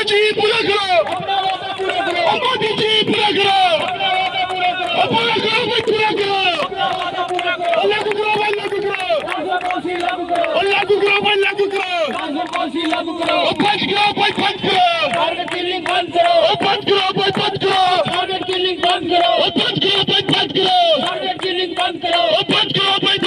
जी पूरा करो, मोदी जी पूरा करो, पूरा करो, पूरा करो, लागू करो, लागू करो, लागू करो, लागू करो, बंद करो, बंद करो, बंद करो, बंद करो, बंद करो, बंद करो, बंद करो, बंद करो, बंद करो,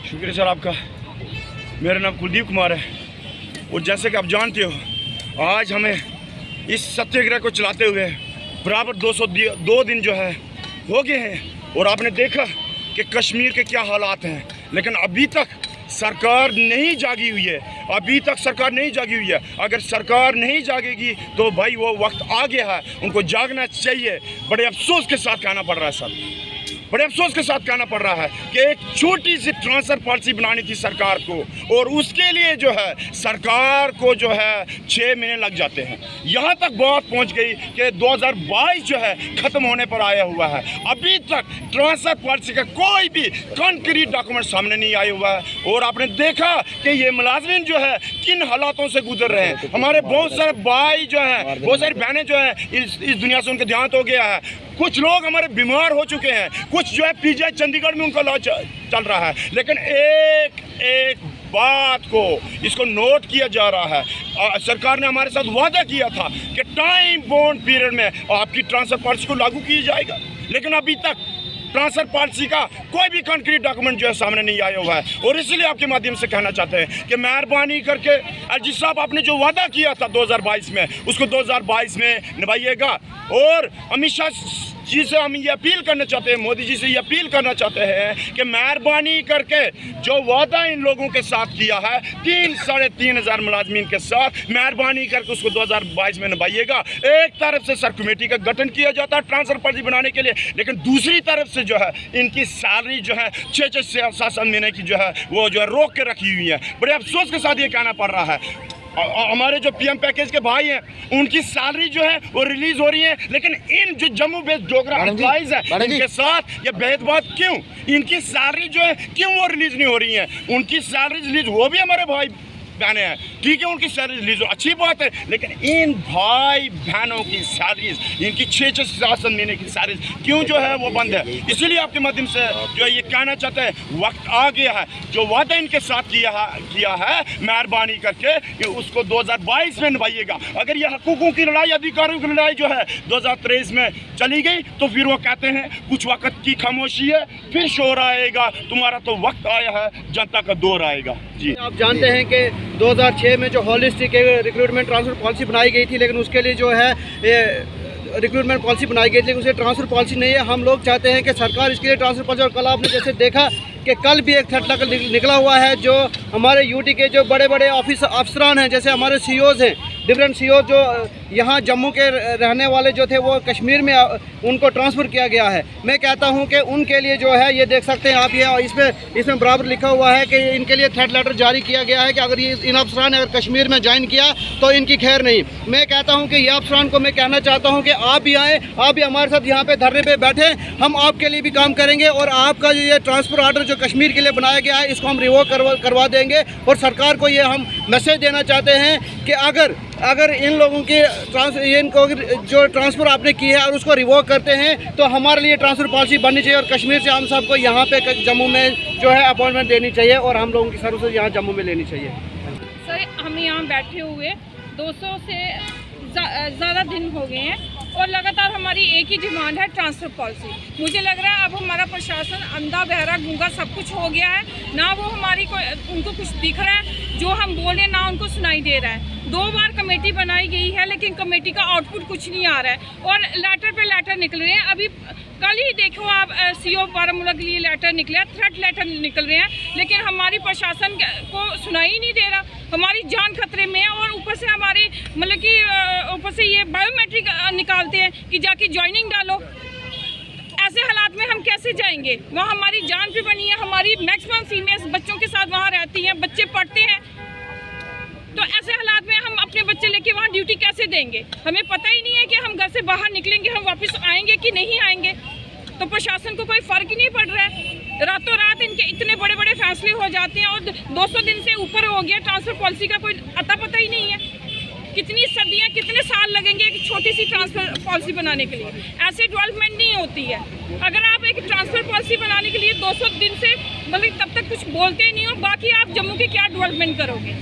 शुक्रिया सर आपका। मेरा नाम कुलदीप कुमार है और जैसे कि आप जानते हो आज हमें इस सत्याग्रह को चलाते हुए बराबर 202 दिन जो है हो गए हैं और आपने देखा कि कश्मीर के क्या हालात हैं, लेकिन अभी तक सरकार नहीं जागी हुई है, अभी तक सरकार नहीं जागी हुई है। अगर सरकार नहीं जागेगी तो भाई वो वक्त आ गया है, उनको जागना चाहिए। बड़े अफसोस के साथ कहना पड़ रहा है सर, बड़े अफसोस के साथ कहना पड़ रहा है कि एक छोटी सी ट्रांसफर पॉलिसी बनानी थी सरकार को और उसके लिए जो है सरकार को जो है 6 महीने लग जाते हैं। यहाँ तक बात पहुँच गई कि 2022 जो है ख़त्म होने पर आया हुआ है, अभी तक ट्रांसफर पॉलिसी का कोई भी कॉन्क्रीट डॉक्यूमेंट सामने नहीं आया हुआ है। और आपने देखा कि ये मुलाजमिन जो है किन हालातों से गुजर रहे हैं। हमारे बहुत सारे भाई जो हैं, बहुत सारी बहनें जो हैं इस दुनिया से उनका देहांत हो गया है। कुछ लोग हमारे बीमार हो चुके हैं, कुछ जो है पीजीआई चंडीगढ़ में उनका इलाज चल रहा है। लेकिन एक बात को इसको नोट किया जा रहा है, सरकार ने हमारे साथ वादा किया था कि टाइम बाउंड पीरियड में आपकी ट्रांसफर पॉलिसी को लागू किया जाएगा, लेकिन अभी तक ट्रांसफर पॉलिसी का कोई भी कॉन्क्रीट डॉक्यूमेंट जो है सामने नहीं आया हुआ है। और इसलिए आपके माध्यम से कहना चाहते हैं कि मेहरबानी करके अजीत साहब आपने जो वादा किया था 2022 में उसको 2022 में निभाइएगा। और अमित शाह जी से हम ये अपील करना चाहते हैं, मोदी जी से ये अपील करना चाहते हैं कि मेहरबानी करके जो वादा इन लोगों के साथ किया है 3-3.5 हज़ार मुलाजमीन के साथ, मेहरबानी करके उसको 2022 में निभाइएगा। एक तरफ से सर कमेटी का गठन किया जाता है ट्रांसफर पॉलिसी बनाने के लिए, लेकिन दूसरी तरफ से जो है इनकी सैलरी जो है 6-7 महीने की जो है वो जो है रोक के रखी हुई है। बड़े अफसोस के साथ ये कहना पड़ रहा है। हमारे जो पीएम पैकेज के भाई हैं उनकी सैलरी जो है वो रिलीज हो रही है, लेकिन इन जो जम्मू बेस्ड डोगरा एम्प्लॉइज है इनके साथ ये भेदभाव क्यों? इनकी सैलरी जो है क्यों वो रिलीज नहीं हो रही है? उनकी सैलरी रिलीज वो भी हमारे भाई बहनें हैं, ठीक है, उनकी सैलरी रिलीज हो अच्छी बात है, लेकिन इन भाई बहनों की सैलरीज, इनकी 6-7 महीने की सैलरीज क्यों जो है वो बंद है? इसीलिए आपके माध्यम से जो ये कहना चाहते हैं वक्त आ गया है, जो वादा इनके साथ किया है मेहरबानी करके कि उसको 2022 में निभाइएगा। अगर ये हकूकों की लड़ाई, अधिकारों की लड़ाई जो है 2023 में चली गई तो फिर वो कहते हैं कुछ वक्त की खामोशी है, फिर शोर आएगा, तुम्हारा तो वक्त आया है, जनता का दौर आएगा। जी आप जानते हैं कि 2006 में जो हॉलिस्टिक रिक्रूटमेंट ट्रांसफर पॉलिसी बनाई गई थी, लेकिन उसके लिए जो है रिक्रूटमेंट पॉलिसी बनाई गई थी, लेकिन उसे ट्रांसफर पॉलिसी नहीं है। हम लोग चाहते हैं कि सरकार इसके लिए ट्रांसफर पॉलिसी, और कल आपने जैसे देखा कि कल भी एक थर्ड निकला हुआ है जो हमारे यूटी के जो बड़े बड़े अफसरान हैं, जैसे हमारे सीईओज हैं, डिफरेंट सीईओ जो यहाँ जम्मू के रहने वाले जो थे वो कश्मीर में उनको ट्रांसफ़र किया गया है। मैं कहता हूँ कि उनके लिए जो है ये देख सकते हैं आप, ये इसमें बराबर लिखा हुआ है कि इनके लिए थ्रेट लेटर जारी किया गया है कि अगर ये इन अफसरान ने अगर कश्मीर में ज्वाइन किया तो इनकी खैर नहीं। मैं कहता हूँ कि ये अफसरान को मैं कहना चाहता हूँ कि आप भी आएँ, आप भी हमारे साथ यहाँ पे धरने पे बैठे, हम आपके लिए भी काम करेंगे और आपका ये ट्रांसफ़र ऑर्डर जो कश्मीर के लिए बनाया गया है इसको हम रिवोक करवा देंगे। और सरकार को ये हम मैसेज देना चाहते हैं कि अगर इन लोगों की इनको जो ट्रांसफ़र आपने की है और उसको रिवोक करते हैं तो हमारे लिए ट्रांसफ़र पॉलिसी बननी चाहिए और कश्मीर से हम सबको यहाँ पे जम्मू में जो है अपॉइंटमेंट देनी चाहिए और हम लोगों की सर्विस यहाँ जम्मू में लेनी चाहिए। सर हम यहाँ बैठे हुए 200 से ज़्यादा दिन हो गए हैं और लगातार हमारी एक ही डिमांड है ट्रांसफ़र पॉलिसी। मुझे लग रहा है अब हमारा प्रशासन अंधा बहरा गूंगा सब कुछ हो गया है, ना वो हमारी उनको कुछ दिख रहा है, जो हम बोले ना उनको सुनाई दे रहा है। 2 बार कमेटी बनाई गई है लेकिन कमेटी का आउटपुट कुछ नहीं आ रहा है और लेटर पे लेटर निकल रहे हैं। अभी कल ही देखो आप CO बारामूला के लिए लेटर निकले, थ्रेट लेटर निकल रहे हैं, लेकिन हमारी प्रशासन को सुनाई ही नहीं दे रहा। हमारी जान खतरे में है और ऊपर से हमारी मतलब कि ऊपर से ये बायोमेट्रिक निकालते हैं कि जाके ज्वाइनिंग डालो। ऐसे हालात में हम कैसे जाएंगे? वहाँ हमारी जान भी बनी है, हमारी मैक्सिमम फीमेल्स बच्चों के साथ वहाँ रहती हैं, बच्चे पढ़ते हैं, तो ऐसे हालात में हम अपने बच्चे लेके वहाँ ड्यूटी कैसे देंगे? हमें पता ही नहीं है कि हम घर से बाहर निकलेंगे, हम वापस आएंगे कि नहीं आएंगे। तो प्रशासन को कोई फ़र्क ही नहीं पड़ रहा है। रातों रात इनके इतने बड़े बड़े फैसले हो जाते हैं और 200 दिन से ऊपर हो गया, ट्रांसफ़र पॉलिसी का कोई अता पता ही नहीं है। कितनी सदियाँ, कितने साल लगेंगे एक छोटी सी ट्रांसफ़र पॉलिसी बनाने के लिए? ऐसे डेवलपमेंट नहीं होती है। अगर आप एक ट्रांसफ़र पॉलिसी बनाने के लिए 200 दिन से मतलब तब तक कुछ बोलते ही नहीं हो, बाकी आप जम्मू की क्या डेवलपमेंट करोगे?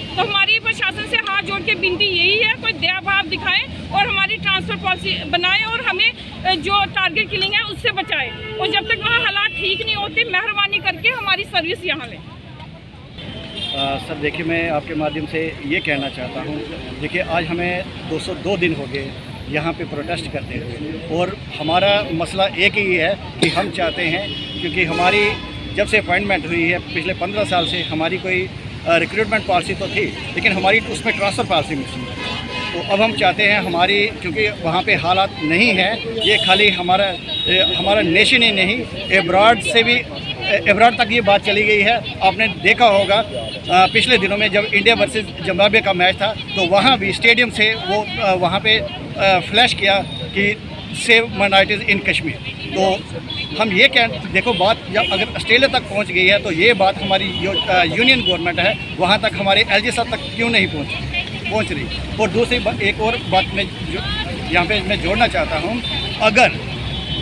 तो हमारी प्रशासन से हाथ जोड़ के विनती यही है, कोई दया भाव दिखाएं और हमारी ट्रांसफ़र पॉलिसी बनाएं और हमें जो टारगेट किलिंग है उससे बचाएं। और जब तक वहाँ हालात ठीक नहीं होते, मेहरबानी करके हमारी सर्विस यहाँ लें। सर देखिए, मैं आपके माध्यम से ये कहना चाहता हूँ, देखिए आज हमें 202 दिन हो गए यहाँ पे प्रोटेस्ट करते हुए और हमारा मसला एक ही है कि हम चाहते हैं, क्योंकि हमारी जब से अपॉइंटमेंट हुई है पिछले 15 साल से हमारी कोई रिक्रूटमेंट पॉलिसी तो थी, लेकिन हमारी उसमें ट्रांसफ़र पॉलिसी मिसिंग है। तो अब हम चाहते हैं हमारी, क्योंकि वहाँ पे हालात नहीं है, ये खाली हमारा नेशन ही नहीं, एब्रॉड से भी एब्रॉड तक ये बात चली गई है। आपने देखा होगा पिछले दिनों में जब इंडिया वर्सेस जिम्बाब्वे का मैच था तो वहाँ भी स्टेडियम से वो वहाँ पे फ्लैश किया कि सेव माइनॉरिटीज़ इन कश्मीर। तो हम ये देखो बात जब अगर ऑस्ट्रेलिया तक पहुंच गई है तो ये बात हमारी जो यूनियन गवर्नमेंट है वहां तक, हमारे LG साहब तक क्यों नहीं पहुंच रही। और दूसरी एक और बात मैं यहाँ पे मैं जोड़ना चाहता हूँ, अगर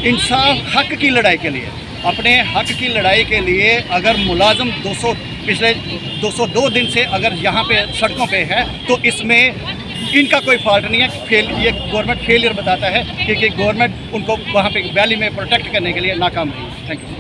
इंसाफ हक की लड़ाई के लिए, अपने हक की लड़ाई के लिए अगर मुलाजम पिछले 202 दिन से अगर यहाँ पे सड़कों पे है तो इसमें इनका कोई फॉल्ट नहीं है। ये गवर्नमेंट फेलियर बताता है क्योंकि गवर्नमेंट उनको वहाँ पे वैली में प्रोटेक्ट करने के लिए नाकाम रही। Thank you.